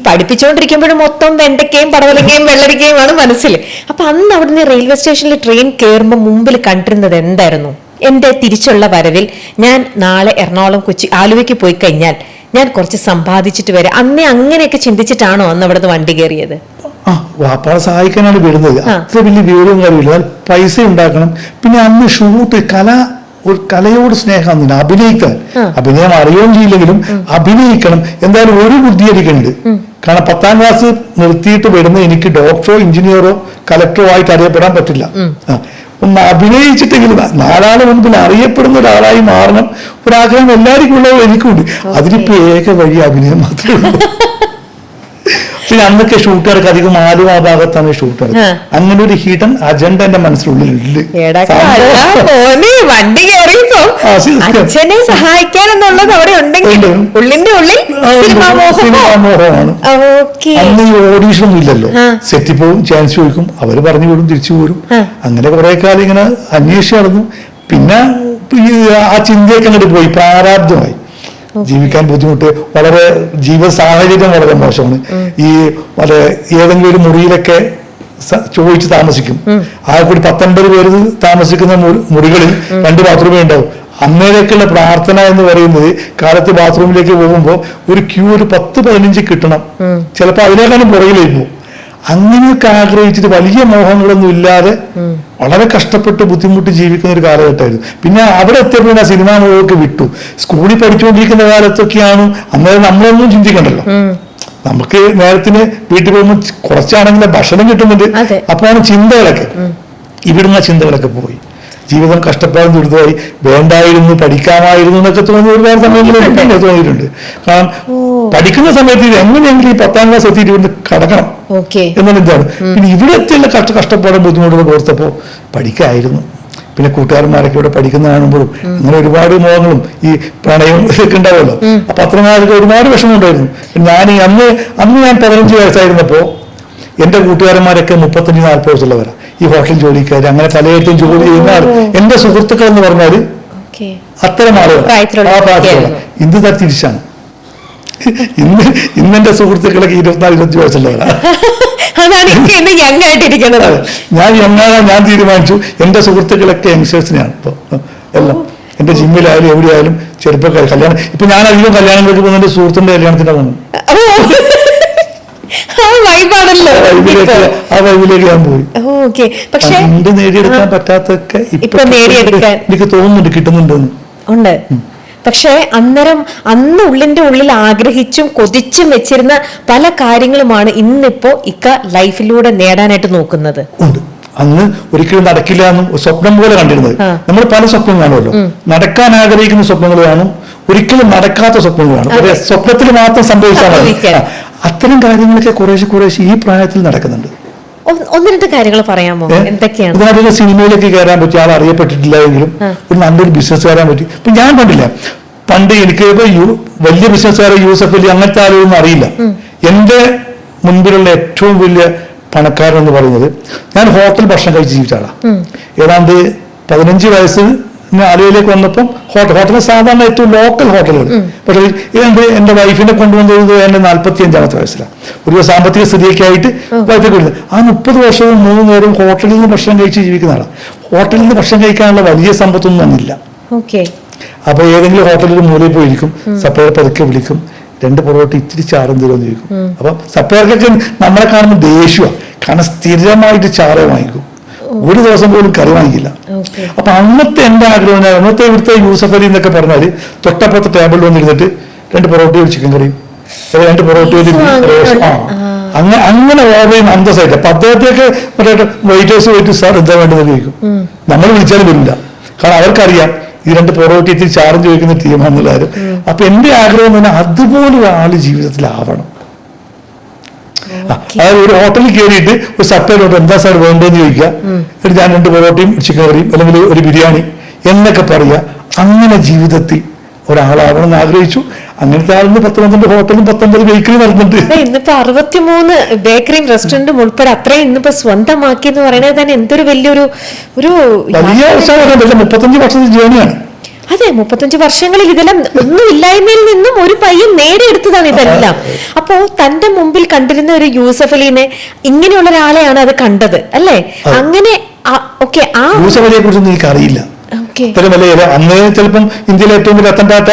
പഠിപ്പിച്ചുകൊണ്ടിരിക്കുമ്പോഴും മൊത്തം വെണ്ടയ്ക്കയും പടവലങ്ങയും വെള്ളരിക്കയുമാണ് മനസ്സിൽ. അപ്പൊ അന്ന് അവിടുന്ന് റെയിൽവേ സ്റ്റേഷനിൽ ട്രെയിൻ കയറുമ്പോൾ മുമ്പിൽ കണ്ടിരുന്നത് എന്തായിരുന്നു? എന്റെ തിരിച്ചുള്ള വരവിൽ ഞാൻ നാളെ എറണാകുളം, കൊച്ചി, ആലുവയ്ക്ക് പോയി കഴിഞ്ഞാൽ ഞാൻ കുറച്ച് സമ്പാദിച്ചിട്ട് വരാം. അന്നേ അങ്ങനെയൊക്കെ ചിന്തിച്ചിട്ടാണോ അന്ന് അവിടുന്ന് വണ്ടി കയറിയത്? വാപ്പാടെ സഹായിക്കാനാണ് വിടുന്നത്. അത്ര വലിയ വിവരവും കാര്യമില്ല. പൈസ ഉണ്ടാക്കണം. പിന്നെ അന്ന് ഷൂട്ട് ഒരു കലയോട് സ്നേഹം, അഭിനയിക്കാൻ. അഭിനയം അറിയുകയും ചെയ്യില്ലെങ്കിലും അഭിനയിക്കണം. എന്തായാലും ഒരു ബുദ്ധി എനിക്കുണ്ട്. കാരണം 10ാം ക്ലാസ് നിർത്തിയിട്ട് വരുന്ന എനിക്ക് ഡോക്ടറോ എഞ്ചിനീയറോ കലക്ടറോ ആയിട്ട് അറിയപ്പെടാൻ പറ്റില്ല. ഒന്ന് അഭിനയിച്ചിട്ടെങ്കിലും നാലാളെ മുൻപിൽ അറിയപ്പെടുന്ന ഒരാളായി മാറണം ഒരാഗ്രഹം എല്ലാവർക്കും ഉള്ളതും എനിക്കുണ്ട്. അതിനിപ്പോ ഏക വഴി അഭിനയം മാത്രമേ ഉള്ളൂ. പിന്നെ അന്നൊക്കെ ഷൂട്ടുകാർക്ക് അധികം ആലുവ ഭാഗത്താണ് ഷൂട്ടുകാർ. അങ്ങനെ ഒരു ഹിഡൻ അജണ്ട എന്റെ മനസ്സിനുള്ളിലുണ്ട്. വണ്ടി കയറിയപ്പോ അച്ഛനെ സഹായിക്കാനെന്നുള്ളത് അവിടെ ഉണ്ടെങ്കിൽ ഉള്ളിന്റെ ഉള്ളിൽ സിനിമാമോഹമാണ്. അന്ന് ഈ ഓഡീഷൻ ഒന്നും ഇല്ലല്ലോ. സെറ്റിൽ പോകും, ചാൻസ് ചോദിക്കും, അവര് പറഞ്ഞു വിടും, തിരിച്ചു പോരും. അങ്ങനെ കുറെ കാലം ഇങ്ങനെ അന്വേഷിച്ച് നടന്നു. പിന്നെ ആ ചിന്തയൊക്കെ അങ്ങോട്ട് പോയി, പ്രാരാബ്ധമായി. ജീവിക്കാൻ ബുദ്ധിമുട്ട്, വളരെ ജീവിത സാഹചര്യം വളരെ മോശമാണ്. ഈ ഏതെങ്കിലും ഒരു മുറിയിലൊക്കെ ചോദിച്ച് താമസിക്കും. ആ കൂടി 19 പേര് താമസിക്കുന്ന മുറികളിൽ 2 ബാത്റൂമേ ഉണ്ടാവും. അന്നേരൊക്കെയുള്ള പ്രാർത്ഥന എന്ന് പറയുന്നത് കാലത്ത് ബാത്റൂമിലേക്ക് പോകുമ്പോൾ ഒരു ക്യൂ ഒരു 10-15 കിട്ടണം. ചിലപ്പോൾ അതിനേക്കാളും പുറകിലേക്ക് പോകും. അങ്ങനെയൊക്കെ ആഗ്രഹിച്ചിട്ട് വലിയ മോഹങ്ങളൊന്നും ഇല്ലാതെ വളരെ കഷ്ടപ്പെട്ട് ബുദ്ധിമുട്ടി ജീവിക്കുന്ന ഒരു കാലഘട്ടമായിരുന്നു. പിന്നെ അവിടെ എത്തിയപ്പോൾ ആ സിനിമാ മോഹമൊക്കെ വിട്ടു. സ്കൂളിൽ പഠിച്ചുകൊണ്ടിരിക്കുന്ന കാലത്തൊക്കെയാണ് അന്നേരം നമ്മളൊന്നും ചിന്തിക്കണ്ടല്ലോ. നമുക്ക് നേരത്തിന് വീട്ടിൽ പോകുമ്പോൾ കുറച്ചാണെങ്കിലും ഭക്ഷണം കിട്ടുന്നുണ്ട്. അപ്പോഴാണ് ചിന്തകളൊക്കെ, ഇവിടുന്ന് ചിന്തകളൊക്കെ പോയി. ജീവിതം കഷ്ടപ്പാടും ദുരിതമായി, വേണ്ടായിരുന്നു, പഠിക്കാമായിരുന്നു എന്നൊക്കെ തോന്നി ഒരുപാട് സമയങ്ങളിൽ തോന്നിയിട്ടുണ്ട്. കാരണം പഠിക്കുന്ന സമയത്ത് എങ്ങനെയെങ്കിലും ഈ 10ാം ക്ലാസ് എത്തിയിട്ട് ഇവിടുന്ന് കടക്കണം എന്നാണ് എന്താണ്. പിന്നെ ഇവിടെ എത്തിയുള്ള കഷ്ടപ്പാടും ബുദ്ധിമുട്ടും ഓർത്തപ്പോൾ പഠിക്കായിരുന്നു. പിന്നെ കൂട്ടുകാരന്മാരൊക്കെ ഇവിടെ പഠിക്കുന്ന കാണുമ്പോഴും അങ്ങനെ ഒരുപാട് മോഹങ്ങളും ഈ പ്രണയം ഒക്കെ ഉണ്ടാവുമല്ലോ. അപ്പൊ അത്രമാർക്ക് ഒരുപാട് വിഷമം ഉണ്ടായിരുന്നു. അന്ന് ഞാൻ 15 വയസ്സായിരുന്നപ്പോ എന്റെ കൂട്ടുകാരന്മാരൊക്കെ 35-40 വയസ്സുള്ളവരാ. ഈ ഹോട്ടൽ ജോലിക്കാർ, അങ്ങനെ പലയിടത്തും ജോലി ചെയ്യുന്ന എൻ്റെ സുഹൃത്തുക്കൾ എന്ന് പറഞ്ഞാല് അത്തരം ആളുകൾ ആ പ്രായത്തിലുള്ള. ഇന്ന് തരം തിരിച്ചാണ്. ഇന്നെന്റെ സുഹൃത്തുക്കളൊക്കെ 24-25 വയസ്സുള്ളവരാ. ഞാൻ യങ്ങാകാൻ ഞാൻ തീരുമാനിച്ചു. എന്റെ സുഹൃത്തുക്കളൊക്കെ യങ്സ്റ്റേഴ്സിനെയാണ് ഇപ്പൊ എല്ലാം. എന്റെ ജിമ്മിലായാലും എവിടെയായാലും ചെറുപ്പക്കാർ കല്യാണം. ഇപ്പൊ ഞാൻ അധികം കല്യാണങ്ങൾക്ക് പോകുന്ന സുഹൃത്തിന്റെ കല്യാണത്തിന് പോകുന്നു. ആ വൈബിലേക്ക് ഞാൻ പോയി. പക്ഷേ നേടിയെടുക്കാൻ പറ്റാത്തൊക്കെ ഇപ്പൊ എനിക്ക് തോന്നുന്നുണ്ട് കിട്ടുന്നുണ്ടെന്ന് ഉണ്ട്. പക്ഷെ അന്ന് ഉള്ളിന്റെ ഉള്ളിൽ ആഗ്രഹിച്ചും കൊതിച്ചും വെച്ചിരുന്ന പല കാര്യങ്ങളുമാണ് ഇന്നിപ്പോ ലൈഫിലൂടെ നേടാനായിട്ട് നോക്കുന്നത്. ഉണ്ട്. അന്ന് ഒരിക്കലും നടക്കില്ല എന്നും സ്വപ്നം പോലെ കണ്ടിരുന്നത്. നമ്മൾ പല സ്വപ്നം കാണുമല്ലോ. നടക്കാൻ ആഗ്രഹിക്കുന്ന സ്വപ്നങ്ങൾ കാണും, ഒരിക്കലും നടക്കാത്ത സ്വപ്നങ്ങൾ കാണും. സ്വപ്നത്തിൽ മാത്രം സംഭവിച്ചാൽ മതി. അത്തരം കാര്യങ്ങളൊക്കെ കുറേശ്ശെ ഈ പ്രായത്തിൽ നടക്കുന്നുണ്ട്. 1-2 കാര്യങ്ങൾ പറയാമോ? എന്തൊക്കെയാണ്? സിനിമയിലേക്ക് കയറാൻ പറ്റി, ആൾ അറിയപ്പെട്ടിട്ടില്ല എങ്കിലും ഒരു നല്ലൊരു ബിസിനസ് കയറാൻ പറ്റി. ഇപ്പൊ ഞാൻ പണ്ട് എനിക്ക് വലിയ ബിസിനസ്സുകാരെ യൂസഫ് അലി അങ്ങനത്തെ ആരൊന്നും അറിയില്ല. എന്റെ മുൻപിലുള്ള ഏറ്റവും വലിയ പണക്കാരൻ എന്ന് പറയുന്നത്, ഞാൻ ഹോട്ടൽ ഭക്ഷണം കഴിച്ച് ജീവിച്ചാളാ. ഏതാണ്ട് 15 വയസ്സ് ആലുവയിലേക്ക് വന്നപ്പം ഹോട്ടൽ സാധാരണ ഏറ്റവും ലോക്കൽ ഹോട്ടലുകൾ. പക്ഷേ എന്റെ വൈഫിനെ കൊണ്ടുവന്നത് എന്റെ 45-ാമത്തെ വയസ്സിലാണ്. ഒരു സാമ്പത്തിക സ്ഥിതിയൊക്കെ ആയിട്ട് വൈഫിനെ കൊണ്ടുവന്നത്. ആ 30 വർഷവും 3 നേരം ഹോട്ടലിൽ നിന്ന് ഭക്ഷണം കഴിച്ച് ജീവിക്കുന്ന ആളാണ്. ഹോട്ടലിൽ നിന്ന് ഭക്ഷണം കഴിക്കാനുള്ള വലിയ സമ്പത്തൊന്നും വന്നില്ല. അപ്പൊ ഏതെങ്കിലും ഹോട്ടലിൽ മൂലയിൽ പോയിരിക്കും, സപ്ലയർ പതുക്കെ വിളിക്കും, 2 പൊറോട്ട ഇത്തിരി ചാറും തരുമെന്ന് ചോദിക്കും. അപ്പൊ സപ്ലയർക്കൊക്കെ നമ്മളെ കാണുമ്പോൾ ദേഷ്യമാണ്. കാരണം സ്ഥിരമായിട്ട് ചാറ് വാങ്ങിക്കും, ഒരു ദിവസം പോലും കറി വാങ്ങിക്കില്ല. അപ്പൊ അന്നത്തെ എന്റെ ആഗ്രഹം, അന്നത്തെ ഇവിടുത്തെ യൂസഫ് അലി എന്നൊക്കെ പറഞ്ഞാല് തൊട്ടപ്പുറത്തെ ടേബിളിൽ വന്നിരുന്നിട്ട് 2 പൊറോട്ടയും ചിക്കൻ കറിയും, 2 പൊറോട്ടയും അങ്ങനെ ഓർഡർ അന്തസ്സായിട്ട്. അപ്പൊ അദ്ദേഹത്തെയൊക്കെ വെയിറ്റേഴ്സ് സാർ എന്താ വേണ്ടതെന്ന് ചോദിക്കും. നമ്മൾ വിളിച്ചാലും വരില്ല. കാരണം അവർക്കറിയാം ഈ 2 പൊറോട്ട ഇത്തിരി ചാറും ചോദിക്കുന്ന ടീമാണെന്നുള്ള കാര്യം. അപ്പൊ എന്റെ ആഗ്രഹം തന്നെ അതുപോലെ ആള് ജീവിതത്തിലാവണം. അതായത് ഒരു ഹോട്ടലിൽ കയറിയിട്ട് ഒരു സപ്ലൈലോട്ട് എന്താ സാർ വേണ്ടതെന്ന് ചോദിക്കുക, എന്നിട്ട് ഞാൻ 2 പൊറോട്ടയും ചിക്കൻ കറിയും അല്ലെങ്കിൽ ഒരു ബിരിയാണി എന്നൊക്കെ പറയുക. അങ്ങനെ ജീവിതത്തിൽ ഒരാളാവണം എന്ന് ആഗ്രഹിച്ചു. അങ്ങനത്തെ ആളിന് 10-12 ഹോട്ടലും 19 ബേക്കറി നടന്നിട്ട് ഇന്നിപ്പോ 63 ബേക്കറിയും റെസ്റ്റോറന്റും ഉൾപ്പെടെ അത്രയും ഇന്നിപ്പോ സ്വന്തമാക്കി എന്ന് പറയുന്നത് തന്നെ എന്തൊരു വലിയ 35 വർഷത്തെ ജേണിയാണ്. അതെ, 35 വർഷങ്ങളിൽ ഇതെല്ലാം ഒന്നുമില്ലായ്മയിൽ നിന്നും ഒരു പയ്യൻ നേടിയെടുത്തതാണ് ഇതെല്ലാം. അപ്പോ തന്റെ മുമ്പിൽ കണ്ടിരുന്ന ഒരു യൂസഫ് അലിനെ, ഇങ്ങനെയുള്ള ഒരാളെയാണ് അത് കണ്ടത് അല്ലേ? അങ്ങനെ ഓക്കെ. ആ യൂസഫ് അലിയെ കുറിച്ചൊന്നും എനിക്ക് അറിയില്ല. അന്ന് ചിലപ്പം ഇന്ത്യയിലെ ഏറ്റവും വലിയ അത്തൻഡാറ്റ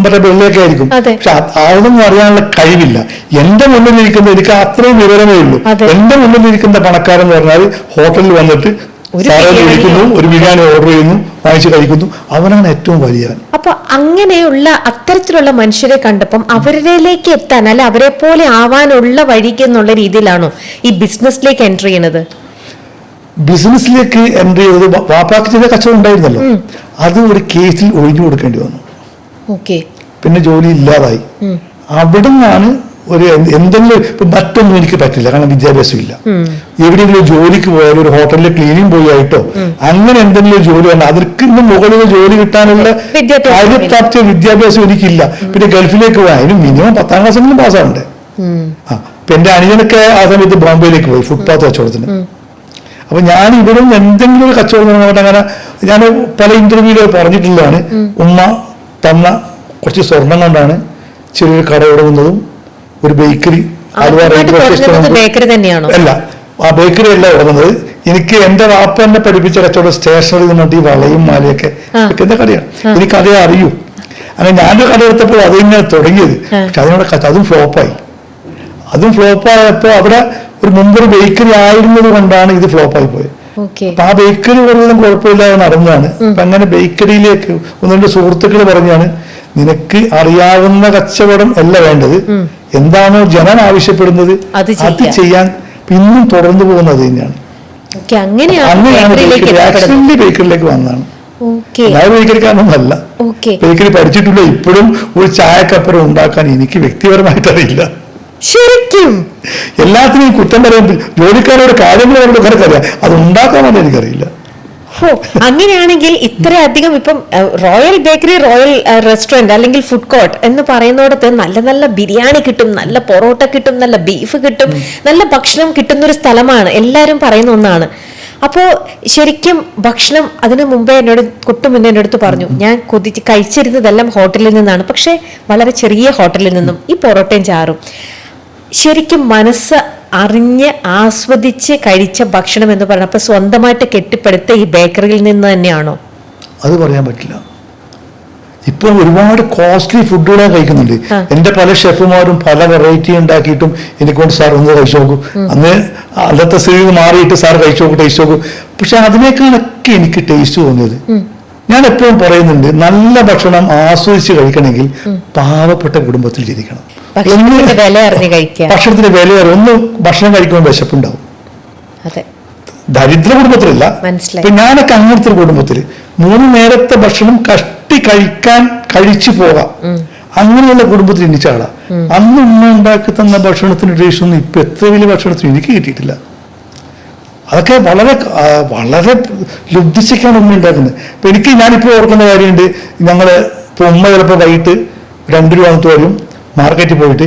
മറ്റേ വെള്ളിയൊക്കെ ആയിരിക്കും. പക്ഷെ അതൊന്നും അറിയാനുള്ള കഴിവില്ല. എന്റെ മുന്നിലിരിക്കുന്ന, എനിക്ക് അത്രയും വിവരമേ ഉള്ളൂ. എന്റെ മുന്നിലിരിക്കുന്ന പണക്കാരൻ എന്ന് പറഞ്ഞാൽ ഹോട്ടലിൽ വന്നിട്ട് വിളിക്കുന്നു, ഒരു ബിരിയാണി ഓർഡർ ചെയ്യുന്നു, വാങ്ങിച്ച് കഴിക്കുന്നു, അവനാണ് ഏറ്റവും വലിയവൻ. അപ്പൊ അങ്ങനെയുള്ള അത്തരത്തിലുള്ള മനുഷ്യരെ കണ്ടപ്പം അവരിലേക്ക് എത്താൻ, അല്ലെ അവരെ പോലെ ആവാനുള്ള വഴിക്ക് എന്നുള്ള രീതിയിലാണോ ഈ ബിസിനസ്സിലേക്ക് എൻട്രി ചെയ്യുന്നത്? ബിസിനസ്സിലേക്ക് എൻട്രി ചെയ്തത് വാപ്പാക്ക് ചെയ്ത കച്ചവടം ഉണ്ടായിരുന്നല്ലോ, അത് ഒരു കേസിൽ ഒഴിഞ്ഞു കൊടുക്കേണ്ടി വന്നു. പിന്നെ ജോലി ഇല്ലാതായി. അവിടെ നിന്നാണ് ഒരു എന്തെങ്കിലും, ഇപ്പൊ മറ്റൊന്നും എനിക്ക് പറ്റില്ല, കാരണം വിദ്യാഭ്യാസം ഇല്ല. എവിടെയെങ്കിലും ജോലിക്ക് പോയാലും ഒരു ഹോട്ടലിൽ ക്ലീനിങ് പോയി ആയിട്ടോ അങ്ങനെ എന്തെങ്കിലും ജോലി വന്നാൽ അതിற்கு ഇന്ന് മുകളിൽ ജോലി കിട്ടാനുള്ള കാര്യപ്രാപ്തിയ വിദ്യാഭ്യാസം എനിക്കില്ല. പിന്നെ ഗൾഫിലേക്ക് പോയാൽ അതിന് മിനിമം 10ാം ക്ലാസ്സെങ്കിലും പാസ്സാവണ്ടേ. അപ്പൊ എന്റെ അനിയനൊക്കെ ആ സമയത്ത് ബോംബെയിലേക്ക് പോയി ഫുട്പാത്ത് കച്ചവടത്തിന്. അപ്പൊ ഞാൻ ഇവിടെ എന്തെങ്കിലും ഒരു കച്ചവടം അങ്ങനെ ഞാൻ പല ഇന്റർവ്യൂവിൽ പറഞ്ഞിട്ടുള്ളതാണ്. ഉമ്മ തന്ന കുറച്ച് സ്വർണം കൊണ്ടാണ് ചെറിയൊരു കട തുടങ്ങുന്നതും ഒരു ബേക്കറി, അല്ല ആ ബേക്കറി അല്ല തുടങ്ങുന്നത്. എനിക്ക് എന്റെ വാപ്പ എന്നെ പഠിപ്പിച്ച കച്ചവടം സ്റ്റേഷനറി വേണ്ടി വളയും മാലയൊക്കെ വെക്കുന്ന കടയാണ്. എനിക്കതേ അറിയൂ. അങ്ങനെ ഞാനൊരു കട എടുത്തപ്പോൾ അത് തന്നെയാണ് തുടങ്ങിയത്. പക്ഷെ അതിനോട് അതും ഫ്ലോപ്പായപ്പോ അവിടെ ഒരു മുമ്പൊരു ബേക്കറി ആയിരുന്നത് കൊണ്ടാണ് ഇത് ഫ്ലോപ്പായി പോയത്. അപ്പൊ ആ ബേക്കറി കൂടുതലും കുഴപ്പമില്ലാതെ നടന്നതാണ്. അപ്പൊ അങ്ങനെ ബേക്കറിയിലേക്ക് ഒന്ന് രണ്ട് സുഹൃത്തുക്കൾ പറഞ്ഞാണ്, നിനക്ക് അറിയാവുന്ന കച്ചവടം അല്ല വേണ്ടത്, എന്താണോ ജനം ആവശ്യപ്പെടുന്നത് അത് ചെയ്യാൻ ഇന്നും തുടർന്നു പോകുന്നത് തന്നെയാണ്. അങ്ങനെയാണ് ബേക്കറിയിലേക്ക് വന്നതാണ്. ബേക്കറിക്കാരനൊന്നല്ല, ബേക്കറി പഠിച്ചിട്ടില്ല. ഇപ്പോഴും ഒരു ചായക്കപ്പുറം ഉണ്ടാക്കാൻ എനിക്ക് വ്യക്തിപരമായിട്ട് അറിയില്ല. ശരിക്കും എല്ലാത്തിനും കുറ്റം പറയാൻ ജോലിക്കാരോട് കാര്യങ്ങൾ അറിയാം, അത് ഉണ്ടാക്കാമെന്ന് എനിക്കറിയില്ല. അങ്ങനെയാണെങ്കിൽ ഇത്രയധികം ഇപ്പം റോയൽ ബേക്കറി, റോയൽ റെസ്റ്റോറന്റ് അല്ലെങ്കിൽ ഫുഡ് കോർട്ട് എന്ന് പറയുന്നിടത്ത് നല്ല നല്ല ബിരിയാണി കിട്ടും, നല്ല പൊറോട്ട കിട്ടും, നല്ല ബീഫ് കിട്ടും, നല്ല ഭക്ഷണം കിട്ടുന്ന ഒരു സ്ഥലമാണ്, എല്ലാവരും പറയുന്ന ഒന്നാണ്. അപ്പോ ശരിക്കും ഭക്ഷണം അതിനു മുമ്പേ മുന്നേ എൻ്റെ അടുത്ത് പറഞ്ഞു, ഞാൻ കൊതിച്ച് കഴിച്ചിരുന്നതെല്ലാം ഹോട്ടലിൽ നിന്നാണ്, പക്ഷെ വളരെ ചെറിയ ഹോട്ടലിൽ നിന്നും ഈ പൊറോട്ടയും ചാറും. ശരിക്കും മനസ്സ് അറിഞ്ഞ് ആസ്വദിച്ച് കഴിച്ച ഭക്ഷണം എന്ന് പറഞ്ഞപ്പോൾ സ്വന്തമായിട്ട് കെട്ടിപ്പടുത്ത ഈ ബേക്കറിയിൽ നിന്ന് തന്നെയാണോ? അത് പറയാൻ പറ്റില്ല. ഇപ്പൊ ഒരുപാട് കോസ്റ്റ്ലി ഫുഡുകളെ കഴിക്കുന്നുണ്ട്. എന്റെ പല ഷെഫുമാരും പല വെറൈറ്റി ഉണ്ടാക്കിയിട്ടും എനിക്കൊണ്ട് സാർ ഒന്ന് കഴിച്ചു നോക്കൂ, അന്ന് അന്നത്തെ സ്ഥിതി മാറിയിട്ട് സാർ കഴിച്ചു നോക്കൂ, ടേസ്റ്റ് നോക്കൂ. പക്ഷെ അതിനേക്കാളൊക്കെ എനിക്ക് ടേസ്റ്റ് തോന്നിയത്, ഞാൻ എപ്പോഴും പറയുന്നുണ്ട്, നല്ല ഭക്ഷണം ആസ്വദിച്ച് കഴിക്കണമെങ്കിൽ പാവപ്പെട്ട കുടുംബത്തിൽ ജനിക്കണം. ഭക്ഷണത്തിന്റെ വില അറിയും. ഒന്ന് ഭക്ഷണം കഴിക്കുമ്പോൾ വിശപ്പുണ്ടാവും. ദരിദ്ര കുടുംബത്തിലല്ല, ഇപ്പൊ ഞാനൊക്കെ അങ്ങനത്തെ കുടുംബത്തില് 3 നേരത്തെ ഭക്ഷണം കഴിച്ചു പോകാം, അങ്ങനെയുള്ള കുടുംബത്തിൽ ജനിച്ച ആളാ. അന്ന് ഉമ്മ ഉണ്ടാക്കി തന്ന ഭക്ഷണത്തിന് ടേസ്റ്റ് ഒന്നും ഇപ്പൊ എത്ര വലിയ ഭക്ഷണത്തിന് എനിക്ക് കിട്ടിയിട്ടില്ല. അതൊക്കെ വളരെ വളരെ ലുബ്ധിച്ചിട്ടാണ് ഉമ്മ ഉണ്ടാക്കുന്നത്. ഇപ്പൊ ഞാനിപ്പോ ഓർക്കുന്ന കാര്യമുണ്ട്, ഞങ്ങള് ഇപ്പൊ ഉമ്മ ചിലപ്പോൾ വൈകിട്ട് 2 രൂപ വരും മാർക്കറ്റിൽ പോയിട്ട്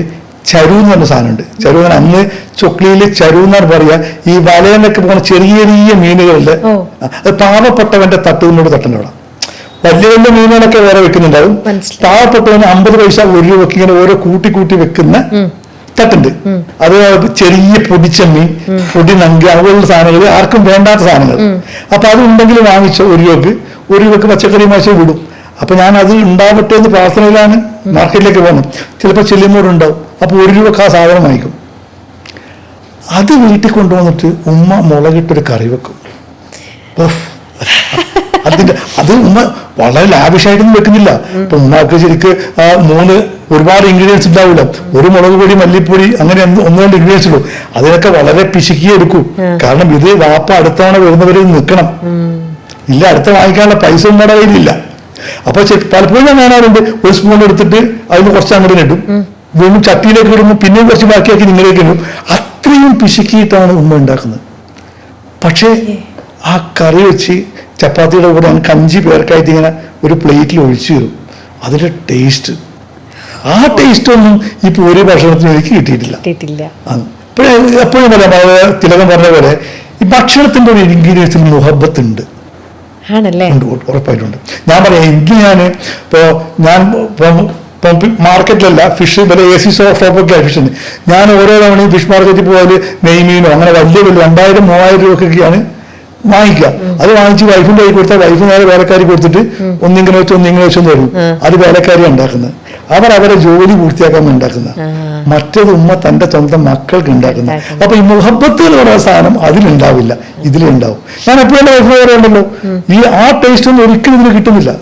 ചരു എന്ന് പറഞ്ഞ സാധനമുണ്ട്. ചരു എന്ന് അന്ന് ചൊക്ലിയില് ചരു എന്നാണ് പറയാ. ഈ വലയെന്നൊക്കെ പോകുന്ന ചെറിയ ചെറിയ മീനുകളുടെ, അത് പാവപ്പെട്ടവന്റെ തട്ടുന്നോട് തട്ടൻ്റെ അവിടെ. വലിയ വലിയ മീനുകളൊക്കെ വേറെ വെക്കുന്നുണ്ടാവും. പാവപ്പെട്ടവന് 50 പൈസ 1 രൂപയ്ക്ക് ഇങ്ങനെ ഓരോ കൂട്ടി വെക്കുന്ന തട്ടുണ്ട്. അത് ചെറിയ പൊടിച്ചമ്മീൻ, പൊടി നങ്കി, അതുപോലുള്ള സാധനങ്ങൾ, ആർക്കും വേണ്ടാത്ത സാധനങ്ങൾ. അപ്പൊ അത് ഉണ്ടെങ്കിൽ വാങ്ങിച്ചോ 1 രൂപക്ക് പച്ചക്കറി മാസം വിടും. അപ്പൊ ഞാൻ അത് ഉണ്ടാവട്ടെ എന്ന് പ്രാർത്ഥനയിലാണ് മാർക്കറ്റിലേക്ക് പോകുന്നത്. ചിലപ്പോൾ ചെല്ലുമ്പോഴുണ്ടാവും. അപ്പൊ 1 രൂപക്ക് ആ സാധനം വാങ്ങിക്കും. അത് വീട്ടിൽ കൊണ്ടുവന്നിട്ട് ഉമ്മ മുളകിട്ടൊരു കറി വെക്കും. അത് ഉമ്മ വളരെ ലാവിഷായിട്ടൊന്നും വെക്കുന്നില്ല. അപ്പൊ ഉമ്മക്ക് ശരിക്ക് 3 ഒരുപാട് ഇൻഗ്രീഡിയൻസ് ഉണ്ടാവില്ല. ഒരു മുളക് പൊടി, മല്ലിപ്പൊടി, അങ്ങനെ 1-2 ഇൻഗ്രീഡിയൻസ് ഉള്ളൂ. അതിനൊക്കെ വളരെ പിശുക്കിയെടുക്കൂ. കാരണം ഇത് വാപ്പ അടുത്തവണ വരുന്നവരിൽ നിൽക്കണം. ഇല്ല, അടുത്ത വാങ്ങിക്കാനുള്ള പൈസ ഉമ്മയുടെ കയ്യിലില്ല. അപ്പൊ പലപ്പോഴും ഞാൻ കാണാറുണ്ട്, 1 സ്പൂൺ എടുത്തിട്ട് അതിന് കുറച്ച് അങ്ങോട്ട് ഇടും, വീണ്ടും ചട്ടിയിലേക്ക് ഇടുന്നു, പിന്നെയും കുറച്ച് ബാക്കിയാക്കി നിങ്ങളിലേക്ക് ഇടും. അത്രയും പിശുക്കിയിട്ടാണ് ഉമ്മ ഉണ്ടാക്കുന്നത്. പക്ഷേ ആ കറി വെച്ച് ചപ്പാത്തിയുടെ കൂടെ കഞ്ചി പേർക്കായിട്ട് ഇങ്ങനെ ഒരു പ്ലേറ്റിൽ ഒഴിച്ചു തരും. അതിന്റെ ടേസ്റ്റ്, ആ ടേസ്റ്റ് ഒന്നും ഇപ്പൊ ഒരു ഭക്ഷണത്തിന് എനിക്ക് കിട്ടിയിട്ടില്ല. എപ്പോഴും പറയാം, തിലകൻ പറഞ്ഞ പോലെ ഈ ഭക്ഷണത്തിന്റെ ഒരു ഇൻഗ്രീഡിയൻസിൽ മുഹബത്ത് ഉണ്ട്. ആണല്ലേ? ഉണ്ട്, ഉറപ്പായിട്ടുണ്ട്. ഞാൻ പറയാം, എനിക്ക് ഞാൻ മാർക്കറ്റിലല്ല ഫിഷ് വില AC ഷോപ്പൊക്കെ ഫിഷ് ഉണ്ട്. ഞാൻ ഓരോ തവണയും ഫിഷ് മാർക്കറ്റിൽ പോയാൽ നെയ്മീനോ അങ്ങനെ വലിയ 2000-3000 രൂപയ്ക്കൊക്കെയാണ് വാങ്ങിക്കുക. അത് വാങ്ങിച്ച് വൈഫിന്റെ കൈ കൊടുത്താൽ വൈഫ് നേരെ വേലക്കാരി കൊടുത്തിട്ട് ഒന്നിങ്ങനെ വെച്ചൊന്ന് തരും. അത് വേലക്കാരി ഉണ്ടാക്കുന്നത്. അവരെ ജോലി പൂർത്തിയാക്കാൻ ഉണ്ടാക്കുന്ന. മറ്റേത് ഉമ്മ തന്റെ സ്വന്തം മക്കൾക്ക് ഉണ്ടാക്കുന്ന. അപ്പൊ ഈ മുഹബത്ത് എന്ന് പറയുന്ന സാധനം അതിലുണ്ടാവില്ല, ഇതിലുണ്ടാവും. ഞാൻ എപ്പോഴും വൈഫ് പറയാറുണ്ടല്ലോ, ആ ടേസ്റ്റ് ഒന്നും ഒരിക്കലും ഇതിന് കിട്ടുന്നില്ല.